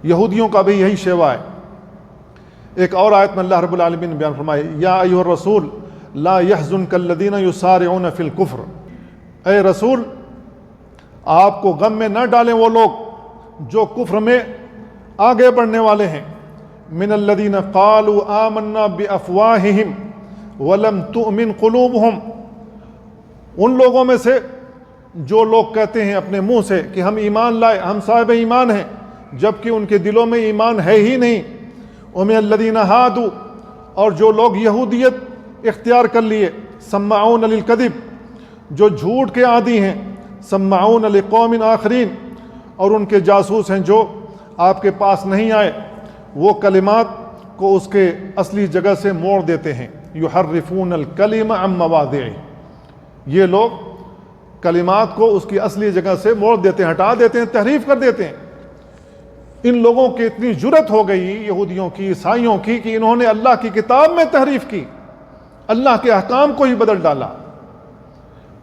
یہودیوں کا بھی یہی شیوا ہے۔ ایک اور آیت میں اللہ رب العالمین نے بیان فرمایا یا ایھا الرسول لا يحزنك الذين يسارعون في الكفر، اے رسول آپ کو غم میں نہ ڈالیں وہ لوگ جو کفر میں آگے بڑھنے والے ہیں۔ من الذين قالوا آمنا بافواههم ولم تؤمن قلوبهم، ان لوگوں میں سے جو لوگ کہتے ہیں اپنے منہ سے کہ ہم ایمان لائے، ہم صاحب ایمان ہیں، جبکہ ان کے دلوں میں ایمان ہے ہی نہیں۔ ومن الذین ہادوا، اور جو لوگ یہودیت اختیار کر لیے، سماعون للکذب، جو جھوٹ کے عادی ہیں، سماعون لقوم آخرین، اور ان کے جاسوس ہیں جو آپ کے پاس نہیں آئے، وہ کلمات کو اس کے اصلی جگہ سے موڑ دیتے ہیں۔ یحرفون الکلم عن مواضعہ، یہ لوگ کلمات کو اس کی اصلی جگہ سے موڑ دیتے ہیں، ہٹا دیتے ہیں، تحریف کر دیتے ہیں۔ ان لوگوں کی اتنی جرت ہو گئی یہودیوں کی، عیسائیوں کی، کہ انہوں نے اللہ کی کتاب میں تحریف کی، اللہ کے احکام کو ہی بدل ڈالا۔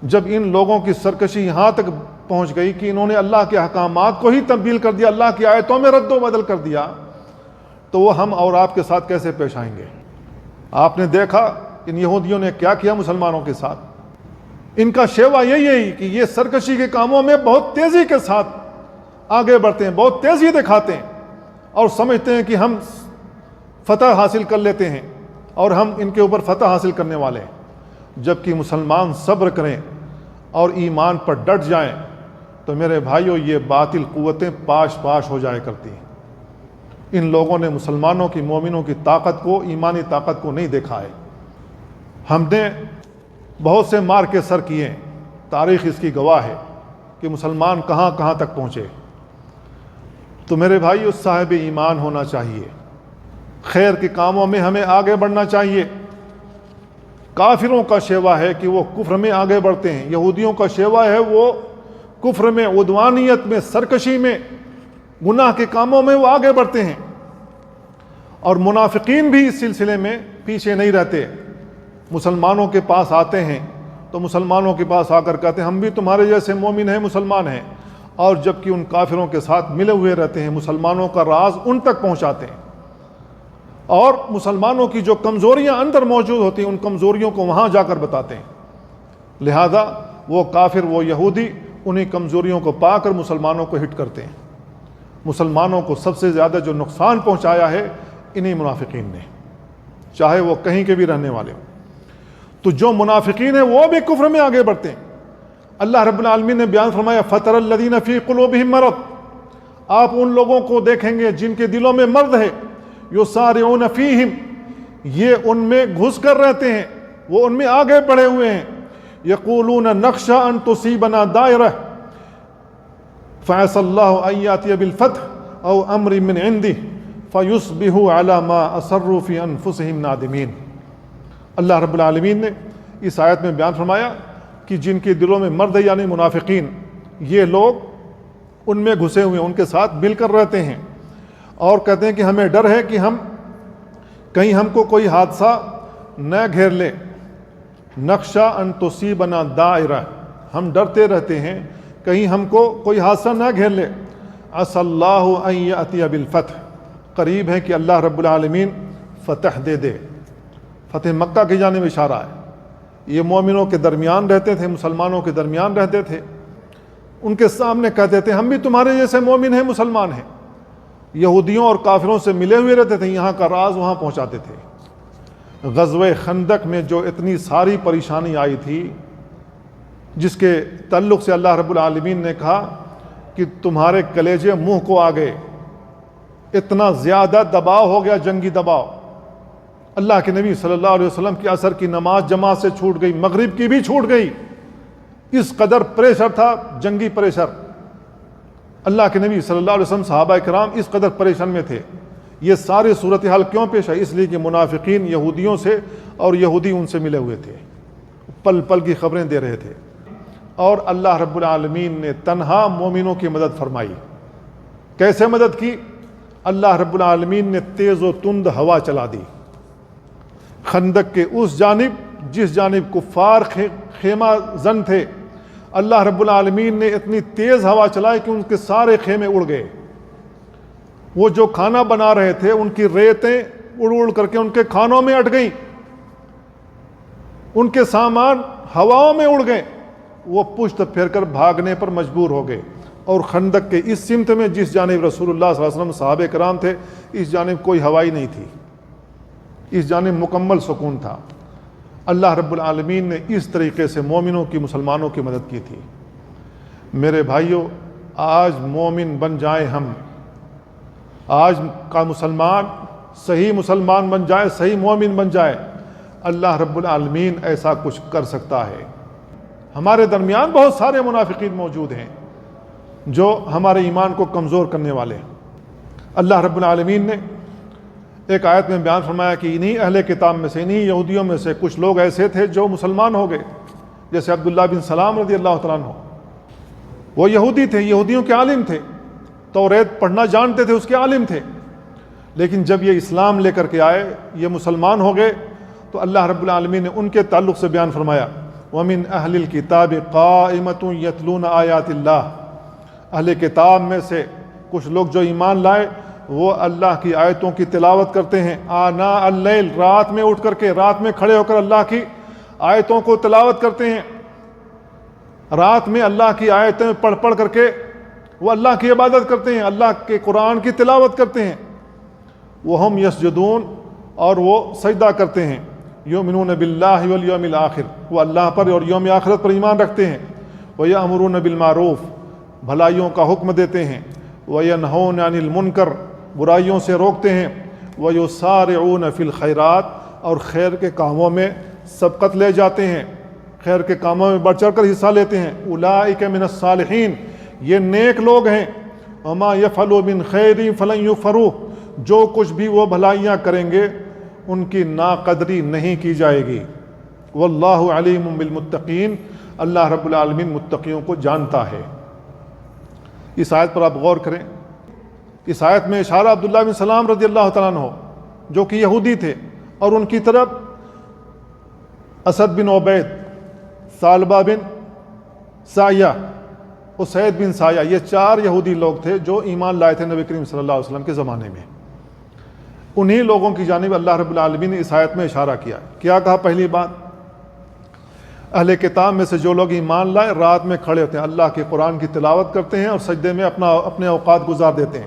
جب ان لوگوں کی سرکشی یہاں تک پہنچ گئی کہ انہوں نے اللہ کے احکامات کو ہی تبدیل کر دیا، اللہ کی آیتوں میں رد و بدل کر دیا، تو وہ ہم اور آپ کے ساتھ کیسے پیش آئیں گے؟ آپ نے دیکھا ان یہودیوں نے کیا کیا مسلمانوں کے ساتھ۔ ان کا شیوا یہی ہے کہ یہ سرکشی کے کاموں میں بہت تیزی کے ساتھ آگے بڑھتے ہیں، بہت تیزی دکھاتے ہیں اور سمجھتے ہیں کہ ہم فتح حاصل کر لیتے ہیں اور ہم ان کے اوپر فتح حاصل کرنے والے ہیں۔ جبکہ مسلمان صبر کریں اور ایمان پر ڈٹ جائیں تو میرے بھائیوں یہ باطل قوتیں پاش پاش ہو جائے کرتی ہیں۔ ان لوگوں نے مسلمانوں کی، مومنوں کی طاقت کو، ایمانی طاقت کو نہیں دیکھا ہے۔ ہم نے بہت سے مار کے سر کیے، تاریخ اس کی گواہ ہے کہ مسلمان کہاں کہاں تک پہنچے۔ تو میرے بھائیو صاحب ایمان ہونا چاہیے، خیر کے کاموں میں ہمیں آگے بڑھنا چاہیے۔ کافروں کا شیوا ہے کہ وہ کفر میں آگے بڑھتے ہیں، یہودیوں کا شیوا ہے وہ کفر میں، عدوانیت میں، سرکشی میں، گناہ کے کاموں میں وہ آگے بڑھتے ہیں۔ اور منافقین بھی اس سلسلے میں پیچھے نہیں رہتے، مسلمانوں کے پاس آتے ہیں تو مسلمانوں کے پاس آ کر کہتے ہیں ہم بھی تمہارے جیسے مومن ہیں، مسلمان ہیں، اور جبکہ ان کافروں کے ساتھ ملے ہوئے رہتے ہیں، مسلمانوں کا راز ان تک پہنچاتے ہیں اور مسلمانوں کی جو کمزوریاں اندر موجود ہوتی ہیں ان کمزوریوں کو وہاں جا کر بتاتے ہیں۔ لہذا وہ کافر، وہ یہودی انہیں کمزوریوں کو پا کر مسلمانوں کو ہٹ کرتے ہیں۔ مسلمانوں کو سب سے زیادہ جو نقصان پہنچایا ہے انہی منافقین نے، چاہے وہ کہیں کے بھی رہنے والے ہوں۔ تو جو منافقین ہیں وہ بھی کفر میں آگے بڑھتے ہیں۔ اللہ رب العالمین نے بیان فرمایا فَتَرَ الَّذِينَ فِي قُلُوبِهِم مَرَضٌ، آپ ان لوگوں کو دیکھیں گے جن کے دلوں میں مرض ہے، يُسَارِعُونَ فِيهِمْ، یہ ان میں گھس کر رہتے ہیں، وہ ان میں آگے بڑھے ہوئے ہیں۔ يَقُولُونَ نَخْشَىٰ أَن تُصِيبَنَا دَائِرَةٌ فَعَسَى اللَّهُ أَن يَأْتِيَ بِالْفَتْحِ أَوْ أَمْرٍ مِّنْ عِندِهِ فَيُصْبِحُوا عَلَىٰ مَا أَصَرُّوا فِي أَنفُسِهِمْ نَادِمِينَ۔ اللہ رب العالمین نے اس آیت میں بیان فرمایا کہ جن کے دلوں میں مرض ہے یعنی منافقین، یہ لوگ ان میں گھسے ہوئے ہیں، ان کے ساتھ مل کر رہتے ہیں اور کہتے ہیں کہ ہمیں ڈر ہے کہ کہیں ہم کو کوئی حادثہ نہ گھیر لے۔ نخشا ان تصیبنا دائرہ، ہم ڈرتے رہتے ہیں کہیں ہم کو کوئی حادثہ نہ گھیر لے۔ عسى اللہ ان یأتی بالفتح، قریب ہے کہ اللہ رب العالمین فتح دے دے۔ فتح مکہ کی جانب اشارہ ہے۔ یہ مومنوں کے درمیان رہتے تھے، مسلمانوں کے درمیان رہتے تھے، ان کے سامنے کہتے تھے ہم بھی تمہارے جیسے مومن ہیں، مسلمان ہیں۔ یہودیوں اور کافروں سے ملے ہوئے رہتے تھے، یہاں کا راز وہاں پہنچاتے تھے۔ غزوہ خندق میں جو اتنی ساری پریشانی آئی تھی، جس کے تعلق سے اللہ رب العالمین نے کہا کہ تمہارے کلیجے منہ کو آ گئے، اتنا زیادہ دباؤ ہو گیا، جنگی دباؤ۔ اللہ کے نبی صلی اللہ علیہ وسلم کی عصر کی نماز جماعت سے چھوٹ گئی، مغرب کی بھی چھوٹ گئی، اس قدر پریشر تھا، جنگی پریشر۔ اللہ کے نبی صلی اللہ علیہ وسلم، صحابہ کرام اس قدر پریشان میں تھے۔ یہ ساری صورتحال کیوں پیش ہے؟ اس لیے کہ منافقین یہودیوں سے اور یہودی ان سے ملے ہوئے تھے، پل پل کی خبریں دے رہے تھے۔ اور اللہ رب العالمین نے تنہا مومنوں کی مدد فرمائی۔ کیسے مدد کی؟ اللہ رب العالمین نے تیز و تند ہوا چلا دی خندق کے اس جانب جس جانب کفار خیمہ زن تھے۔ اللہ رب العالمین نے اتنی تیز ہوا چلائی کہ ان کے سارے خیمے اڑ گئے۔ وہ جو کھانا بنا رہے تھے ان کی ریتیں اڑ اڑ کر کے ان کے کھانوں میں اٹ گئیں، ان کے سامان ہواؤں میں اڑ گئے، وہ پشت پھیر کر بھاگنے پر مجبور ہو گئے۔ اور خندق کے اس سمت میں جس جانب رسول اللہ صلی اللہ علیہ وسلم صحابہ کرام تھے، اس جانب کوئی ہوائی نہیں تھی، اس جانب مکمل سکون تھا۔ اللہ رب العالمین نے اس طریقے سے مومنوں کی، مسلمانوں کی مدد کی تھی۔ میرے بھائیوں، آج مومن بن جائیں ہم، آج کا مسلمان صحیح مسلمان بن جائے، صحیح مومن بن جائے، اللہ رب العالمین ایسا کچھ کر سکتا ہے۔ ہمارے درمیان بہت سارے منافقین موجود ہیں جو ہمارے ایمان کو کمزور کرنے والے ہیں۔ اللہ رب العالمین نے ایک آیت میں بیان فرمایا کہ انہی اہل کتاب میں سے، انہی یہودیوں میں سے کچھ لوگ ایسے تھے جو مسلمان ہو گئے، جیسے عبداللہ بن سلام رضی اللہ تعالیٰ عنہ۔ وہ یہودی تھے، یہودیوں کے عالم تھے، توریت پڑھنا جانتے تھے، اس کے عالم تھے، لیکن جب یہ اسلام لے کر کے آئے، یہ مسلمان ہو گئے، تو اللہ رب العالمین نے ان کے تعلق سے بیان فرمایا وَمِنْ أَهْلِ الْكِتَابِ قَائِمَةٌ يَتْلُونَ آيَاتِ اللَّهِ، اہل کتاب میں سے کچھ لوگ جو ایمان لائے وہ اللہ کی آیتوں کی تلاوت کرتے ہیں، آناء اللیل، رات میں اٹھ کر کے، رات میں کھڑے ہو کر اللہ کی آیتوں کو تلاوت کرتے ہیں۔ رات میں اللہ کی آیتیں پڑھ پڑھ کر کے وہ اللہ کی عبادت کرتے ہیں، اللہ کے قرآن کی تلاوت کرتے ہیں. وہم یسجدون، اور وہ سجدہ کرتے ہیں. یؤمنون باللہ والیوم الآخر، وہ اللہ پر اور یوم آخرت پر ایمان رکھتے ہیں. ویأمرون بالمعروف، بھلائیوں کا حکم دیتے ہیں. وینہون عن المنکر، برائیوں سے روکتے ہیں. ویسارعون فی الخیرات، اور خیر کے کاموں میں سبقت لے جاتے ہیں، خیر کے کاموں میں بڑھ چڑھ کر حصہ لیتے ہیں. اولئک من الصالحین، یہ نیک لوگ ہیں. وما یفعلوا من خیر فلن یغفروہ، جو کچھ بھی وہ بھلائیاں کریں گے ان کی ناقدری نہیں کی جائے گی. واللہ علیم بالمتقین، اللہ رب العالمین متقیوں کو جانتا ہے. اس آیت پر آپ غور کریں. اس آیت میں اشارہ عبداللہ بن سلام رضی اللہ تعالیٰ عنہ جو کہ یہودی تھے، اور ان کی طرف اسد بن عبید، ثعلبہ بن سایہ، اسید بن سایہ، یہ 4 یہودی لوگ تھے جو ایمان لائے تھے نبی کریم صلی اللہ علیہ وسلم کے زمانے میں. انہی لوگوں کی جانب اللہ رب العالمین نے اس آیت میں اشارہ کیا. کیا کہا؟ پہلی بات، اہل کتاب میں سے جو لوگ ایمان لائے رات میں کھڑے ہوتے ہیں، اللہ کے قرآن کی تلاوت کرتے ہیں اور سجدے میں اپنے اوقات گزار دیتے ہیں.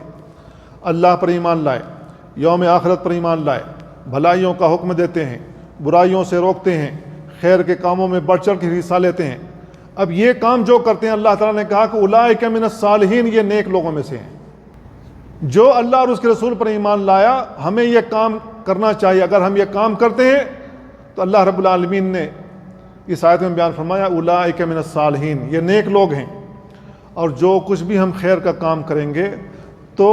اللہ پر ایمان لائے، یوم آخرت پر ایمان لائے، بھلائیوں کا حکم دیتے ہیں، برائیوں سے روکتے ہیں، خیر کے کاموں میں بڑھ چڑھ کے حصہ لیتے ہیں. اب یہ کام جو کرتے ہیں، اللہ تعالیٰ نے کہا کہ اولئک من الصالحین، یہ نیک لوگوں میں سے ہیں. جو اللہ اور اس کے رسول پر ایمان لایا، ہمیں یہ کام کرنا چاہیے. اگر ہم یہ کام کرتے ہیں تو اللہ رب العالمین نے اس آیت میں بیان فرمایا اولئک من الصالحین، یہ نیک لوگ ہیں. اور جو کچھ بھی ہم خیر کا کام کریں گے تو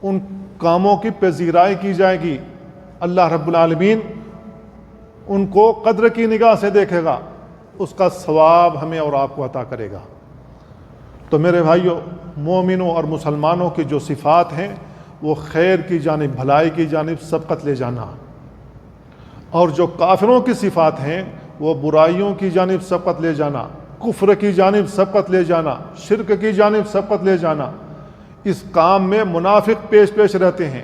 ان کاموں کی پذیرائی کی جائے گی. اللہ رب العالمین ان کو قدر کی نگاہ سے دیکھے گا، اس کا ثواب ہمیں اور آپ کو عطا کرے گا. تو میرے بھائیوں، مومنوں اور مسلمانوں کی جو صفات ہیں وہ خیر کی جانب، بھلائی کی جانب سبقت لے جانا، اور جو کافروں کی صفات ہیں وہ برائیوں کی جانب سبقت لے جانا، کفر کی جانب سبقت لے جانا، شرک کی جانب سبقت لے جانا. اس کام میں منافق پیش رہتے ہیں،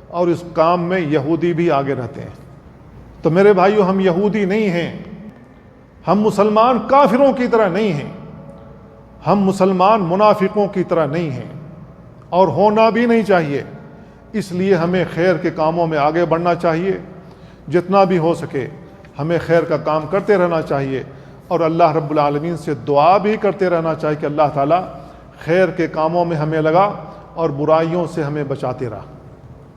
اور اس کام میں یہودی بھی آگے رہتے ہیں. تو میرے بھائیوں، ہم یہودی نہیں ہیں، ہم مسلمان کافروں کی طرح نہیں ہیں، ہم مسلمان منافقوں کی طرح نہیں ہیں، اور ہونا بھی نہیں چاہیے. اس لیے ہمیں خیر کے کاموں میں آگے بڑھنا چاہیے. جتنا بھی ہو سکے ہمیں خیر کا کام کرتے رہنا چاہیے، اور اللہ رب العالمین سے دعا بھی کرتے رہنا چاہیے کہ اللہ تعالیٰ خیر کے کاموں میں ہمیں لگا اور برائیوں سے ہمیں بچاتے رہا.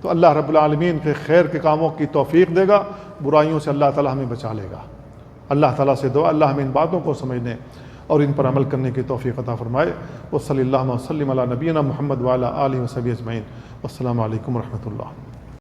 تو اللہ رب العالمین کے خیر کے کاموں کی توفیق دے گا، برائیوں سے اللہ تعالیٰ ہمیں بچا لے گا. اللہ تعالیٰ سے دعا اللہ ہمیں ان باتوں کو سمجھنے اور ان پر عمل کرنے کی توفیق عطا فرمائے. وصلی اللہ وسلم علی نبینا محمد وعلی آلہ وصحبہ اجمعین. والسلام علیکم ورحمۃ اللہ.